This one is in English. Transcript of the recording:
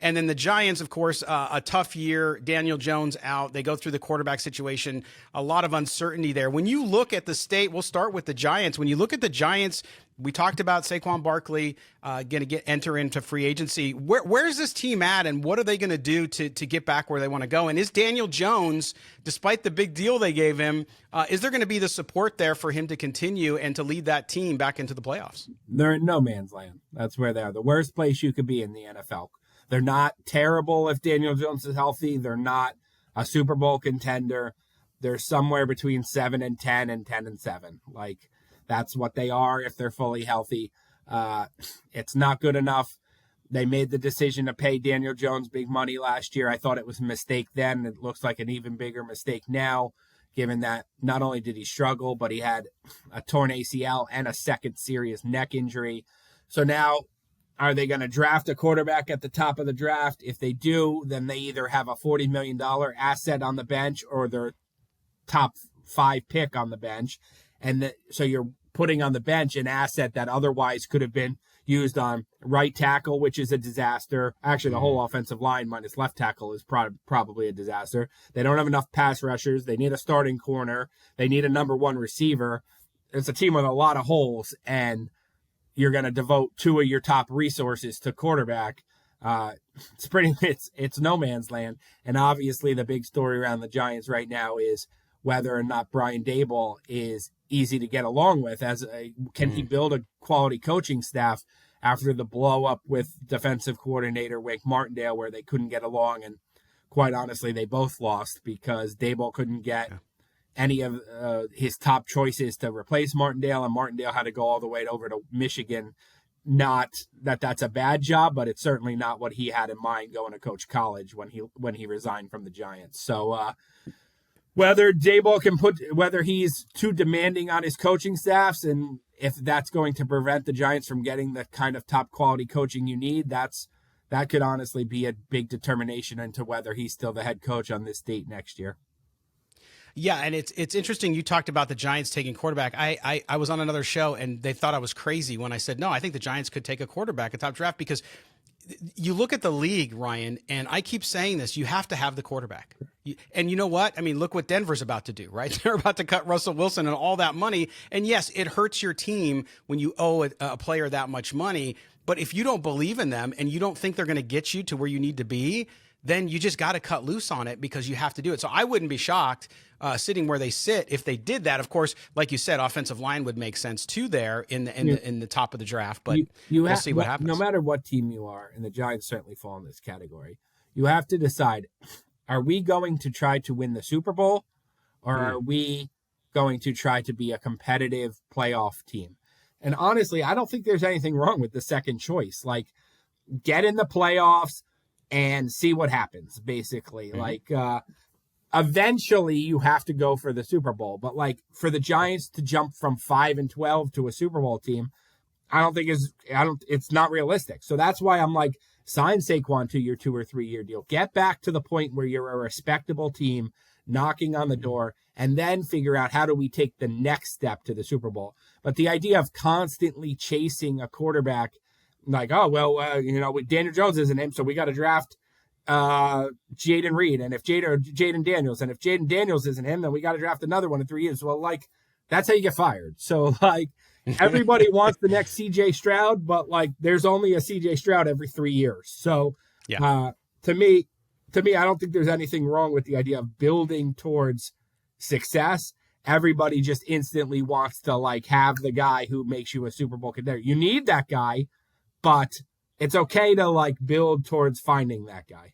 And then the Giants, of course, a tough year. Daniel Jones out. They go through the quarterback situation. A lot of uncertainty there. When you look at the state, we'll start with the Giants. When you look at the Giants, we talked about Saquon Barkley going to enter into free agency. Where's this team at, and what are they going to do to get back where they want to go? And is Daniel Jones, despite the big deal they gave him, is there going to be the support there for him to continue and to lead that team back into the playoffs? They're in no man's land. That's where they are. The worst place you could be in the NFL. They're not terrible if Daniel Jones is healthy. They're not a Super Bowl contender. They're somewhere between 7-10 and 10-7. Like, that's what they are if they're fully healthy. It's not good enough. They made the decision to pay Daniel Jones big money last year. I thought it was a mistake then. It looks like an even bigger mistake now, given that not only did he struggle, but he had a torn ACL and a second serious neck injury. So now, are they going to draft a quarterback at the top of the draft? If they do, then they either have a $40 million asset on the bench or their top 5 pick on the bench. And so you're putting on the bench an asset that otherwise could have been used on right tackle, which is a disaster. Actually, the whole offensive line minus left tackle is probably a disaster. They don't have enough pass rushers. They need a starting corner. They need a number 1 receiver. It's a team with a lot of holes, and you're going to devote 2 of your top resources to quarterback. It's no man's land. And obviously the big story around the Giants right now is whether or not Brian Daboll is easy to get along with. Can he build a quality coaching staff after the blow up with defensive coordinator Wink Martindale, where they couldn't get along, and quite honestly they both lost because Daboll couldn't get any of his top choices to replace Martindale, and Martindale had to go all the way over to Michigan. Not that that's a bad job, but it's certainly not what he had in mind going to coach college when he resigned from the Giants. So whether Daboll whether he's too demanding on his coaching staffs, and if that's going to prevent the Giants from getting the kind of top quality coaching you need, that could honestly be a big determination into whether he's still the head coach on this date next year. Yeah, and it's interesting you talked about the Giants taking quarterback. I was on another show, and they thought I was crazy when I said, no, I think the Giants could take a quarterback at top draft, because you look at the league, Ryan, and I keep saying this, you have to have the quarterback. And you know what? I mean, look what Denver's about to do, right? They're about to cut Russell Wilson and all that money. And yes, it hurts your team when you owe a player that much money. But if you don't believe in them and you don't think they're going to get you to where you need to be, then you just got to cut loose on it because you have to do it. So I wouldn't be shocked sitting where they sit if they did that. Of course, like you said, offensive line would make sense too there in the top of the draft. But we'll see what happens. No matter what team you are, and the Giants certainly fall in this category, you have to decide: are we going to try to win the Super Bowl, or are we going to try to be a competitive playoff team? And honestly, I don't think there's anything wrong with the second choice. Like, get in the playoffs and see what happens, basically. Like, eventually you have to go for the Super Bowl. But, like, for the Giants to jump from 5-12 to a Super Bowl team, it's not realistic. So that's why I'm like, sign Saquon to your 2 or 3 year deal. Get back to the point where you're a respectable team knocking on the door, and then figure out how do we take the next step to the Super Bowl. But the idea of constantly chasing a quarterback, like, oh, well, Daniel Jones isn't him, so we got to draft Jaden Reed, and if Jaden Daniels, and if Jaden Daniels isn't him, then we got to draft another one in 3 years. Well, like, that's how you get fired. So, like, everybody wants the next CJ Stroud, but, like, there's only a CJ Stroud every 3 years. So, to me, I don't think there's anything wrong with the idea of building towards success. Everybody just instantly wants to, like, have the guy who makes you a Super Bowl contender. You need that guy, but it's okay to, like, build towards finding that guy.